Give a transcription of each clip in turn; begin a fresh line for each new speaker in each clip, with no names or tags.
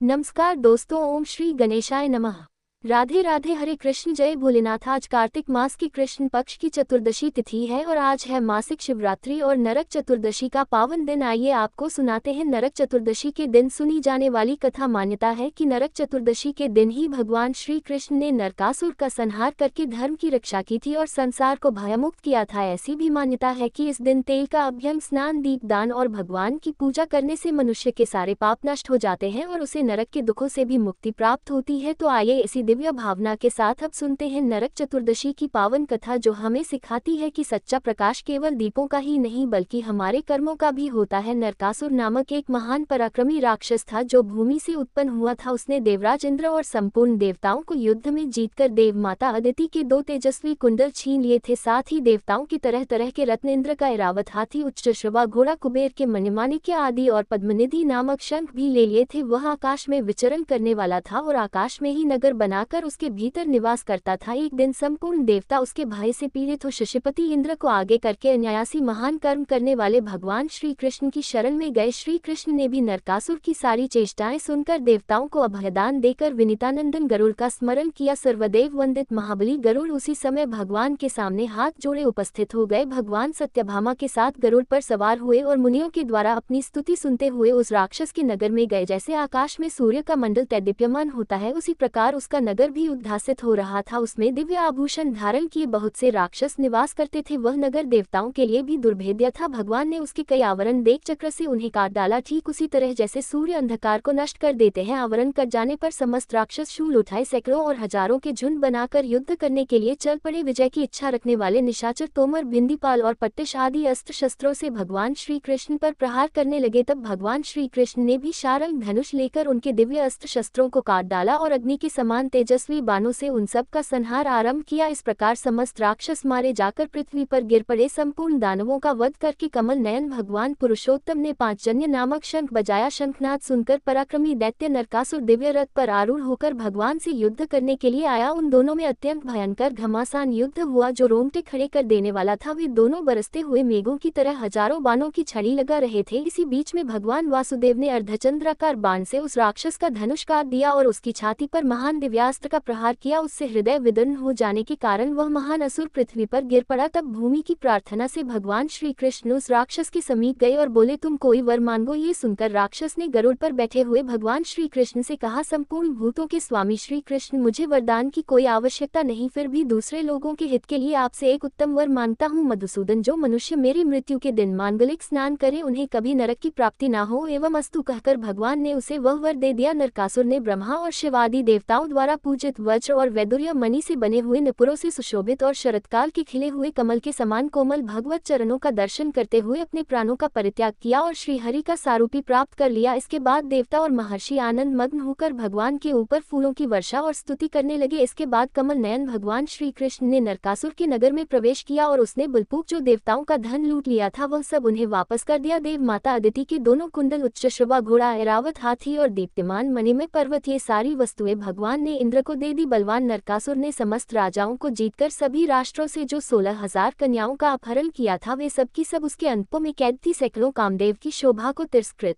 नमस्कार दोस्तों, ओम श्री गणेशाय नमः। राधे राधे, हरे कृष्ण, जय भोलेनाथ। आज कार्तिक मास की कृष्ण पक्ष की चतुर्दशी तिथि है और आज है मासिक शिवरात्रि और नरक चतुर्दशी का पावन दिन। आइए आपको सुनाते हैं नरक चतुर्दशी के दिन सुनी जाने वाली कथा। मान्यता है कि नरक चतुर्दशी के दिन ही भगवान श्री कृष्ण ने नरकासुर का संहार करके धर्म की रक्षा की थी और संसार को भयमुक्त किया था। ऐसी भी मान्यता है कि इस दिन तेल का अभ्यंग स्नान, दीपदान और भगवान की पूजा करने से मनुष्य के सारे पाप नष्ट हो जाते हैं और उसे नरक के दुखों से भी मुक्ति प्राप्त होती है। तो आइए इसी दिव्य भावना के साथ अब सुनते हैं नरक चतुर्दशी की पावन कथा, जो हमें सिखाती है कि सच्चा प्रकाश केवल दीपों का ही नहीं बल्कि हमारे कर्मों का भी होता है। नरकासुर नामक एक महान पराक्रमी राक्षस था जो भूमि से उत्पन्न हुआ था। उसने देवराज इंद्र और संपूर्ण देवताओं को युद्ध में जीतकर देव माता अदिति के 2 तेजस्वी कुंडल छीन लिए थे। साथ ही देवताओं की तरह तरह के रत्न, इंद्र का ऐरावत हाथी, उच्चश्रवा घोड़ा, कुबेर के मणिमाणिक्य आदि और पद्मनिधि नामक शंख भी ले लिए थे। वह आकाश में विचरण करने वाला था और आकाश में ही नगर बनाकर उसके भीतर निवास करता था। एक दिन संपूर्ण देवता उसके भय से पीड़ित हो शशिपति इंद्र को आगे करके अनायासी महान कर्म करने वाले भगवान श्री कृष्ण की शरण में गए। श्री कृष्ण ने भी नरकासुर की सारी चेष्टाएं सुनकर देवताओं को अभयदान देकर विनीतानंदन गरुड़ का स्मरण किया। सर्वदेव वंदित महाबली गरुड़ उसी समय भगवान के सामने हाथ जोड़े उपस्थित हो गए। भगवान सत्यभामा के साथ गरुड़ पर सवार हुए और मुनियों के द्वारा अपनी स्तुति सुनते हुए उस राक्षस के नगर में गए। जैसे आकाश में सूर्य का मंडल तैदीप्यमान होता है, उसी प्रकार उसका नगर भी उद्भासित हो रहा था। उसमें दिव्य आभूषण धारण किए बहुत से राक्षस निवास करते थे। वह नगर देवताओं के लिए भी दुर्भेद्य था। भगवान ने उसके कई आवरण देख चक्र से उन्हें काट डाला। ठीक उसी तरह जैसे सूर्य अंधकार को नष्ट कर देते हैं, आवरण कट जाने पर समस्त राक्षस शूल उठाए सैकड़ों और हजारों के झुंड बनाकर युद्ध करने के लिए चल पड़े। विजय की इच्छा रखने वाले निशाचर तोमर, भिंदीपाल और पट्टिश आदि अस्त्र शस्त्रों से भगवान श्री कृष्ण पर प्रहार करने लगे। तब भगवान श्री कृष्ण ने भी शारंग धनुष लेकर उनके दिव्य अस्त्र शस्त्रों को काट डाला और अग्नि के समान तेजस्वी बाणों से उन सब का संहार आरंभ किया। इस प्रकार समस्त राक्षस मारे जाकर पृथ्वी पर गिर पड़े। संपूर्ण दानवों का वध करके कमल नयन भगवान पुरुषोत्तम ने पांचजन्य नामक शंख बजाया। शंखनाद सुनकर पराक्रमी दैत्य नरकासुर दिव्य रथ पर आरूढ़ होकर भगवान से युद्ध करने के लिए आया। उन दोनों में अत्यंत भयंकर घमासान युद्ध हुआ जो रोंगटे खड़े कर देने वाला था। वे दोनों बरसते हुए मेघों की तरह हजारों बाणों की छड़ी लगा रहे थे। इसी बीच में भगवान वासुदेव ने अर्धचंद्राकार बाण से उस राक्षस का धनुष काट दिया और उसकी छाती पर महान दिव्यास्त्र का प्रहार किया। उससे हृदय विदीर्ण हो जाने के कारण वह महान असुर पृथ्वी पर गिर पड़ा। तब भूमि की प्रार्थना से भगवान श्री कृष्ण उस राक्षस के समीप गए और बोले, तुम कोई वर मांगो। ये सुनकर राक्षस ने गरुड़ पर बैठे हुए भगवान श्री कृष्ण से कहा, संपूर्ण भूतों के स्वामी श्री कृष्ण, मुझे वरदान की कोई आवश्यकता नहीं, फिर भी दूसरे लोगों के हित के लिए आपसे एक उत्तम वर मांगता हूँ। मधुसूदन, जो मनुष्य मेरी मृत्यु के दिन मांगलिक स्नान करे उन्हें कभी नरक की प्राप्ति ना हो। एवं अस्तु कहकर भगवान ने उसे वह वर दे दिया। नरकासुर ने ब्रह्मा और शिवादि देवताओं द्वारा पूजित वज्र और वैदुर्य मणि से बने हुए नुपुरों से सुशोभित और शरतकाल के खिले हुए कमल के समान कोमल भगवत चरणों का दर्शन करते हुए अपने प्राणों का परित्याग किया और श्रीहरि का सारूपी प्राप्त कर लिया। इसके बाद देवता और महर्षि आनंद मग्न होकर भगवान के ऊपर फूलों की वर्षा और स्तुति करने लगे। इसके बाद कमल नयन भगवान श्री कृष्ण ने नरकासुर के नगर में प्रवेश किया और उसने बलपूर्वक जो देवताओं का धन लूट लिया था वह सब उन्हें वापस कर दिया। देव माता अदिति के दोनों कुंडल, उच्चश्रवा घोड़ा, ऐरावत हाथी और दीप्तिमान मणिमय पर्वत, ये सारी वस्तुएं भगवान ने इंद्र को दे दी। बलवान नरकासुर ने समस्त राजाओं को जीतकर सभी राष्ट्रों से जो 16,000 कन्याओं का अपहरण किया था वे सब की सब उसके अंतों में कैद थी। सैकड़ों कामदेव की शोभा को तिरस्कृत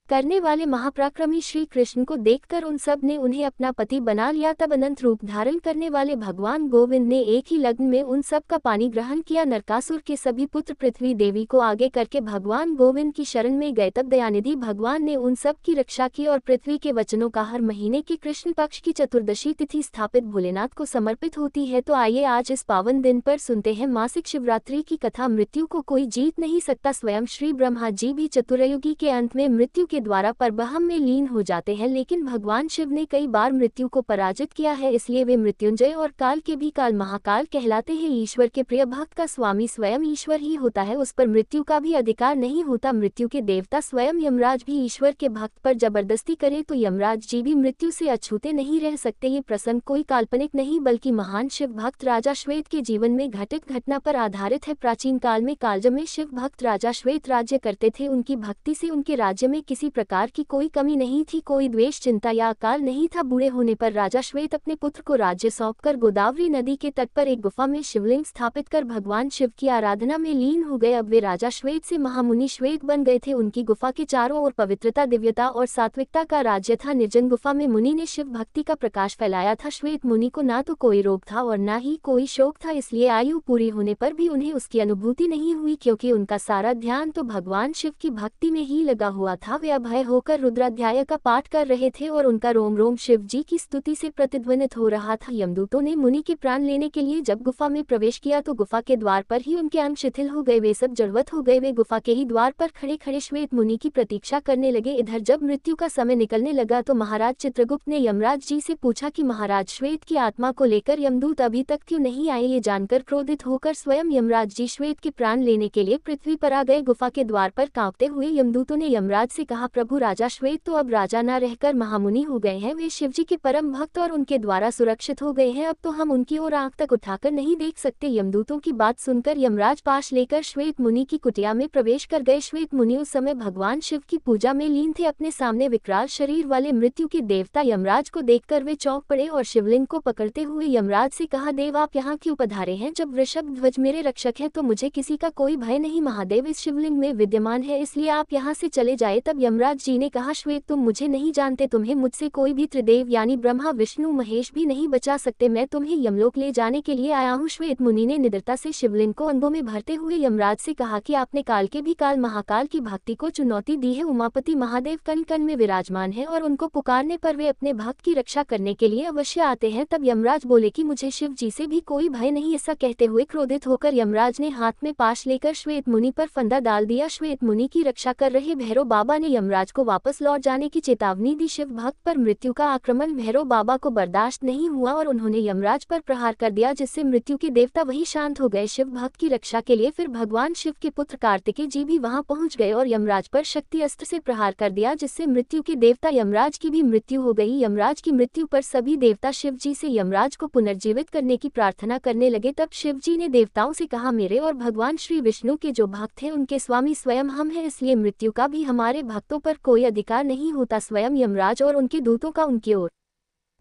करने वाले महापराक्रमी श्री कृष्ण को देखकर उन सब ने उन्हें अपना पति बना लिया। तब अनंत रूप धारण करने वाले भगवान गोविंद ने एक ही लग्न में उन सब का पानी ग्रहण किया। नरकासुर के सभी पुत्र पृथ्वी देवी को आगे करके भगवान गोविंद की शरण में गए। तब दयानिधि भगवान ने उन सब की रक्षा की और पृथ्वी के वचनों का हर महीने के कृष्ण पक्ष की चतुर्दशी तिथि स्थापित भोलेनाथ को समर्पित होती है। तो आइए आज इस पावन दिन पर सुनते हैं मासिक शिवरात्रि की कथा। मृत्यु को कोई जीत नहीं सकता। स्वयं श्री ब्रह्मा जी भी चतुर्युगी के अंत में मृत्यु के द्वारा परब्रह्म में लीन हो जाते हैं, लेकिन भगवान शिव ने कई बार मृत्यु को पराजित किया है, इसलिए वे मृत्युंजय और काल के भी काल महाकाल कहलाते हैं। ईश्वर के प्रिय भक्त का स्वामी स्वयं ईश्वर ही होता है, उस पर मृत्यु का भी अधिकार नहीं होता। मृत्यु के देवता स्वयं यमराज भी ईश्वर के भक्त पर जबरदस्ती करे तो यमराज जी भी मृत्यु से अछूते नहीं रह सकते। ये प्रसंग कोई काल्पनिक नहीं बल्कि महान शिव भक्त राजा श्वेत के जीवन में घटित घटना पर आधारित है। प्राचीन काल में कालज में शिव भक्त राजा श्वेत राज्य करते थे। उनकी भक्ति से उनके राज्य में किसी किसी प्रकार की कोई कमी नहीं थी, कोई द्वेष, चिंता या अकाल नहीं था। बूढ़े होने पर राजा श्वेत अपने पुत्र को राज्य सौंपकर गोदावरी नदी के तट पर एक गुफा में शिवलिंग स्थापित कर भगवान शिव की आराधना में लीन हो गए। अब वे राजा श्वेत से महामुनि श्वेत बन गए थे। उनकी गुफा के चारों ओर पवित्रता, दिव्यता और सात्विकता का राज्य था। निर्जन गुफा में मुनि ने शिव भक्ति का प्रकाश फैलाया था। श्वेत मुनि को ना तो कोई रोग था और ना ही कोई शोक था, इसलिए आयु पूरी होने पर भी उन्हें उसकी अनुभूति नहीं हुई, क्योंकि उनका सारा ध्यान तो भगवान शिव की भक्ति में ही लगा हुआ था। वे अभय होकर रुद्राध्याय का पाठ कर रहे थे और उनका रोम रोम शिव जी की स्तुति से प्रतिध्वनित हो रहा था। यमदूतों ने मुनि के प्राण लेने के लिए जब गुफा में प्रवेश किया तो गुफा के द्वार पर ही उनके अंग शिथिल हो गए, वे सब जड़वत हो गए। वे गुफा के ही द्वार पर खड़े खड़े श्वेत मुनि की प्रतीक्षा करने लगे। इधर जब मृत्यु का समय निकलने लगा तो महाराज चित्रगुप्त ने यमराज जी से पूछा कि महाराज, श्वेत की आत्मा को लेकर यमदूत अभी तक क्यों नहीं आए? ये जानकर क्रोधित होकर स्वयं यमराज जी श्वेत के प्राण लेने के लिए पृथ्वी पर आ गए। गुफा के द्वार पर कांपते हुए यमदूतों ने यमराज से कहा, प्रभु, राजा श्वेत तो अब राजा न रहकर महामुनि हो गए हैं। वे शिवजी के परम भक्त और उनके द्वारा सुरक्षित हो गए हैं। अब तो हम उनकी ओर आंख तक उठाकर नहीं देख सकते। यमदूतों की बात सुनकर यमराज पाश लेकर श्वेत मुनि की कुटिया में प्रवेश कर गए। श्वेत मुनि उस समय भगवान शिव की पूजा में लीन थे। अपने सामने विकराल शरीर वाले मृत्यु के देवता यमराज को देखकर वे चौंक पड़े और शिवलिंग को पकड़ते हुए यमराज से कहा, देव, आप यहाँ क्यों पधारे हैं? जब वृषभ ध्वज मेरे रक्षक है तो मुझे किसी का कोई भय नहीं। महादेव इस शिवलिंग में विद्यमान है, इसलिए आप यहाँ से चले जाए। तब यमराज जी ने कहा, श्वेत, तुम मुझे नहीं जानते, तुम्हें मुझसे कोई भी त्रिदेव यानी ब्रह्मा, विष्णु, महेश भी नहीं बचा सकते। मैं तुम्हें यमलोक ले जाने के लिए आया हूँ। श्वेत मुनि ने निडरता से शिवलिंग को अंगों में भरते हुए यमराज से कहा कि आपने काल के भी काल महाकाल की भक्ति को चुनौती दी है। उमापति महादेव कण कण में विराजमान है और उनको पुकारने पर वे अपने भक्त की रक्षा करने के लिए अवश्य आते हैं। तब यमराज बोले कि मुझे शिव जी से भी कोई भय नहीं। ऐसा कहते हुए क्रोधित होकर यमराज ने हाथ में पाश लेकर श्वेत मुनि पर फंदा डाल दिया। श्वेत मुनि की रक्षा कर रहे भैरव बाबा ने यमराज को वापस लौट जाने की चेतावनी दी। शिव भक्त पर मृत्यु का आक्रमण भैरव बाबा को बर्दाश्त नहीं हुआ और उन्होंने यमराज पर प्रहार कर दिया, जिससे मृत्यु के देवता वही शांत हो गए। शिव भक्त की रक्षा के लिए फिर भगवान शिव के पुत्र कार्तिकेय जी भी वहां पहुंच गए और यमराज पर शक्ति अस्त्र से प्रहार कर दिया, जिससे मृत्यु के देवता यमराज की भी मृत्यु हो गई। यमराज की मृत्यु पर सभी देवता शिव जी से यमराज को पुनर्जीवित करने की प्रार्थना करने लगे। तब शिव जी ने देवताओं से कहा, मेरे और भगवान श्री विष्णु के जो भक्त हैं उनके स्वामी स्वयं हम हैं, इसलिए मृत्यु का भी हमारे भक्तों पर कोई अधिकार नहीं होता। स्वयं यमराज और उनके दूतों का उनकी ओर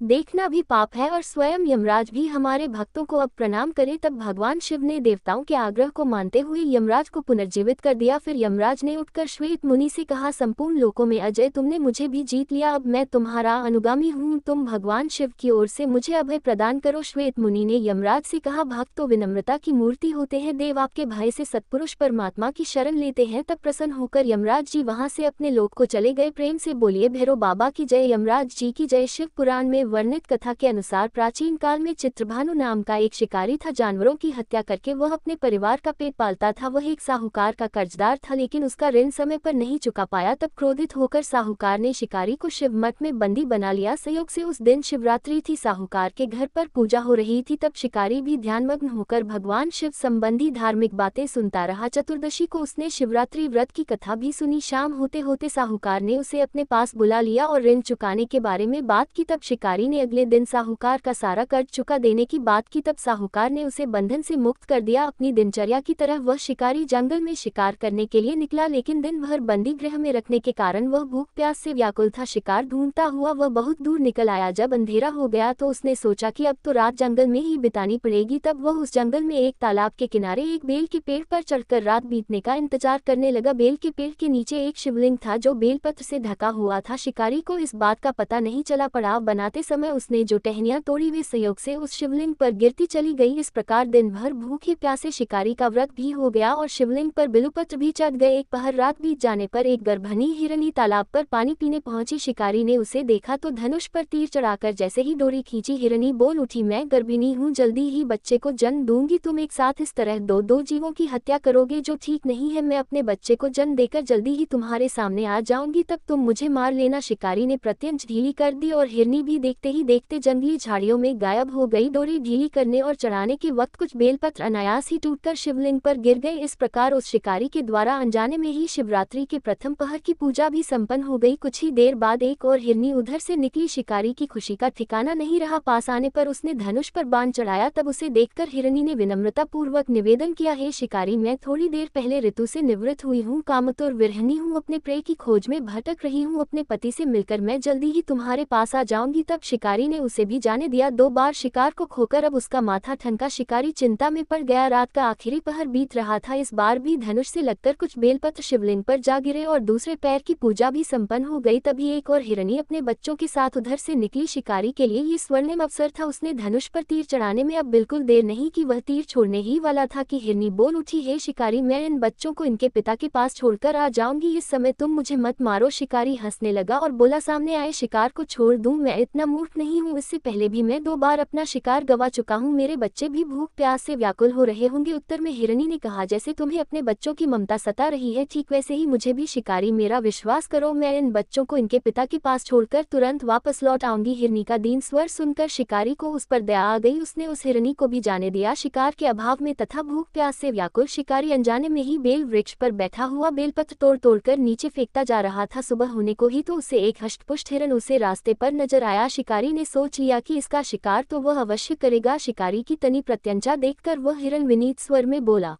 देखना भी पाप है और स्वयं यमराज भी हमारे भक्तों को अब प्रणाम करे। तब भगवान शिव ने देवताओं के आग्रह को मानते हुए यमराज को पुनर्जीवित कर दिया। फिर यमराज ने उठकर श्वेत मुनि से कहा, संपूर्ण लोकों में अजय, तुमने मुझे भी जीत लिया, अब मैं तुम्हारा अनुगामी हूँ। तुम भगवान शिव की ओर से मुझे अभय प्रदान करो। श्वेत मुनि ने यमराज से कहा, भक्त तो विनम्रता की मूर्ति होते हैं, देव आपके भय से सत्पुरुष परमात्मा की शरण लेते हैं। तब प्रसन्न होकर यमराज जी वहां से अपने लोक को चले गए। प्रेम से बोलिए भैरव बाबा की जय, यमराज जी की जय। शिव पुराण में वर्णित कथा के अनुसार प्राचीन काल में चित्रभानु नाम का एक शिकारी था। जानवरों की हत्या करके वह अपने परिवार का पेट पालता था। वह एक साहूकार का कर्जदार था, लेकिन उसका ऋण समय पर नहीं चुका पाया। तब क्रोधित होकर साहूकार ने शिकारी को शिव मठ में बंदी बना लिया। संयोग से उस दिन शिवरात्रि थी, साहूकार के घर पर पूजा हो रही थी। तब शिकारी भी ध्यानमग्न होकर भगवान शिव संबंधी धार्मिक बातें सुनता रहा। चतुर्दशी को उसने शिवरात्रि व्रत की कथा भी सुनी। शाम होते होते साहूकार ने उसे अपने पास बुला लिया और ऋण चुकाने के बारे में बात की। तब शिकारी ने अगले दिन साहूकार का सारा कर्ज चुका देने की बात की। तब साहूकार ने उसे बंधन से मुक्त कर दिया। अपनी दिनचर्या की तरह वह शिकारी जंगल में शिकार करने के लिए निकला, लेकिन दिन भर बंदी गृह में रखने के कारण वह भूख प्यास से व्याकुल था। शिकार ढूंढता हुआ वह बहुत दूर निकल आया। जब अंधेरा हो गया तो उसने सोचा कि अब तो रात जंगल में ही बितानी पड़ेगी। तब वह उस जंगल में एक तालाब के किनारे एक बेल के पेड़ पर चढ़कर रात बीतने का इंतजार करने लगा। बेल के पेड़ के नीचे एक शिवलिंग था जो बेलपत्र से ढका हुआ था। शिकारी को इस बात का पता नहीं चला। पड़ाव बनाते समय उसने जो टहनियां तोड़ी वे संयोग से उस शिवलिंग पर गिरती चली गई। इस प्रकार दिन भर भूखे प्यासे शिकारी का व्रत भी हो गया और शिवलिंग पर बिलुपत्र भी चढ़ गए। एक पहर रात बीत जाने पर एक गर्भनी हिरनी तालाब पर पानी पीने पहुंची। शिकारी ने उसे देखा तो धनुष पर तीर चढ़ाकर जैसे ही डोरी खींची, हिरनी बोल उठी, मैं गर्भिणी हूँ, जल्दी ही बच्चे को जन्म दूंगी। तुम एक साथ इस तरह दो जीवों की हत्या करोगे जो ठीक नहीं है। मैं अपने बच्चे को जन्म देकर जल्दी ही तुम्हारे सामने आ जाऊंगी, तब तुम मुझे मार लेना। शिकारी ने प्रत्यंच ढीली कर दी और हिरनी भी देखी देखते ही देखते जंगली झाड़ियों में गायब हो गई। डोरी ढीली करने और चढ़ाने के वक्त कुछ बेलपत्र अनायास ही टूटकर शिवलिंग पर गिर गए। इस प्रकार उस शिकारी के द्वारा अनजाने में ही शिवरात्रि के प्रथम पहर की पूजा भी संपन्न हो गई। कुछ ही देर बाद एक और हिरनी उधर से निकली। शिकारी की खुशी का ठिकाना नहीं रहा। पास आने पर उसने धनुष पर बाण चढ़ाया। तब उसे देखकर हिरनी ने विनम्रता पूर्वक निवेदन किया, हे शिकारी, मैं थोड़ी देर पहले ऋतु से निवृत्त हुई हूँ, कामतुर विरहिणी हूँ, अपने प्रेम की खोज में भटक रही हूँ। अपने पति से मिलकर मैं जल्दी ही तुम्हारे पास आ जाऊंगी। तब शिकारी ने उसे भी जाने दिया। 2 बार शिकार को खोकर अब उसका माथा ठनका। शिकारी चिंता में पड़ गया। रात का आखिरी पहर बीत रहा था। इस बार भी धनुष से लगकर कुछ बेलपत्र शिवलिंग पर जा गिरे और दूसरे पैर की पूजा भी संपन्न हो गई। तभी एक और हिरनी अपने बच्चों के साथ उधर से निकली। शिकारी के लिए ये स्वर्णिम अवसर था। उसने धनुष पर तीर चढ़ाने में अब बिल्कुल देर नहीं की। वह तीर छोड़ने ही वाला था कि हिरनी बोल उठी, हे शिकारी, मैं इन बच्चों को इनके पिता के पास छोड़कर आ जाऊंगी। इस समय तुम मुझे मत मारो। शिकारी हंसने लगा और बोला, सामने आए शिकार को छोड़ दूं? मैं इतना मूर्ख नहीं हूं। इससे पहले भी मैं 2 बार अपना शिकार गवा चुका हूं। मेरे बच्चे भी भूख प्यास से व्याकुल हो रहे होंगे। उत्तर में हिरनी ने कहा, जैसे तुम्हें अपने बच्चों की ममता सता रही है, ठीक वैसे ही मुझे भी। शिकारी, मेरा विश्वास करो, मैं इन बच्चों को इनके पिता के पास छोड़कर तुरंत वापस लौट आऊंगी। हिरनी का दीन स्वर सुनकर शिकारी को उस पर दया आ गई। उसने उस हिरनी को भी जाने दिया। शिकार के अभाव में तथा भूख प्यास से व्याकुल शिकारी अनजाने में ही बेल वृक्ष पर बैठा हुआ बेलपत्र तोड़ तोड़कर नीचे फेंकता जा रहा था। सुबह होने को ही तो उसे एक हष्टपुष्ट हिरन उसे रास्ते पर नजर आया। शिकारी ने सोच लिया कि इसका शिकार तो वह अवश्य करेगा। शिकारी की तनी प्रत्यंचा देखकर वह हिरन विनीत स्वर में बोला,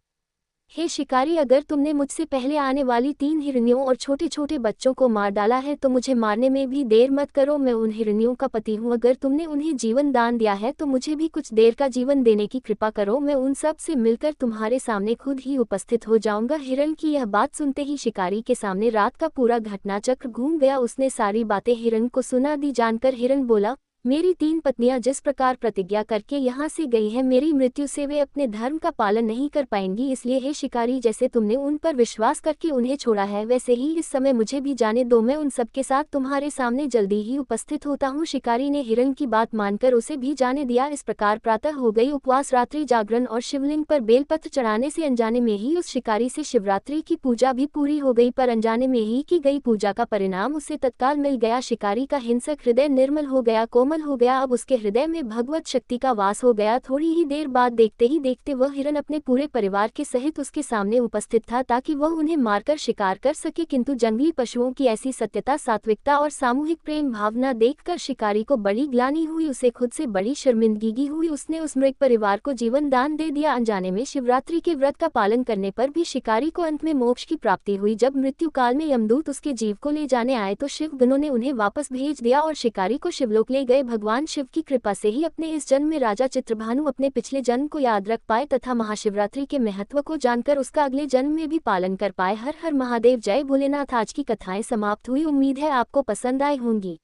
हे शिकारी, अगर तुमने मुझसे पहले आने वाली 3 हिरनियों और छोटे छोटे बच्चों को मार डाला है तो मुझे मारने में भी देर मत करो। मैं उन हिरनियों का पति हूँ। अगर तुमने उन्हें जीवन दान दिया है तो मुझे भी कुछ देर का जीवन देने की कृपा करो। मैं उन सब से मिलकर तुम्हारे सामने खुद ही उपस्थित हो जाऊंगा। हिरन की यह बात सुनते ही शिकारी के सामने रात का पूरा घटनाचक्र घूम गया। उसने सारी बातें हिरन को सुना दी। जानकर हिरन बोला, मेरी 3 पत्नियां जिस प्रकार प्रतिज्ञा करके यहाँ से गई हैं, मेरी मृत्यु से वे अपने धर्म का पालन नहीं कर पाएंगी। इसलिए हे शिकारी, जैसे तुमने उन पर विश्वास करके उन्हें छोड़ा है, वैसे ही इस समय मुझे भी जाने दो। मैं उन सबके साथ तुम्हारे सामने जल्दी ही उपस्थित होता हूँ। शिकारी ने हिरन की बात मानकर उसे भी जाने दिया। इस प्रकार प्रातः हो गई। उपवास, रात्रि जागरण और शिवलिंग पर बेलपत्र चढ़ाने से अनजाने में ही उस शिकारी से शिवरात्रि की पूजा भी पूरी हो गई। पर अनजाने में ही की गई पूजा का परिणाम उसे तत्काल मिल गया। शिकारी का हिंसक हृदय निर्मल हो गया, कोमल हो गया। अब उसके हृदय में भगवत शक्ति का वास हो गया। थोड़ी ही देर बाद देखते ही देखते वह हिरन अपने पूरे परिवार के सहित उसके सामने उपस्थित था ताकि वह उन्हें मारकर शिकार कर सके। किंतु जंगली पशुओं की ऐसी सत्यता, सात्विकता और सामूहिक प्रेम भावना देखकर शिकारी को बड़ी ग्लानि हुई। उसे खुद से बड़ी शर्मिंदगी हुई। उसने उस मृग परिवार को जीवन दान दे दिया। अनजाने में शिवरात्रि के व्रत का पालन करने पर भी शिकारी को अंत में मोक्ष की प्राप्ति हुई। जब मृत्यु काल में यमदूत उसके जीव को ले जाने आए तो शिव गणों ने उन्हें वापस भेज दिया और शिकारी को शिवलोक ले गए। भगवान शिव की कृपा से ही अपने इस जन्म में राजा चित्रभानु अपने पिछले जन्म को याद रख पाए तथा महाशिवरात्रि के महत्व को जानकर उसका अगले जन्म में भी पालन कर पाए। हर हर महादेव, जय भोलेनाथ। आज की कथाएं समाप्त हुई। उम्मीद है आपको पसंद आई होंगी।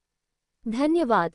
धन्यवाद।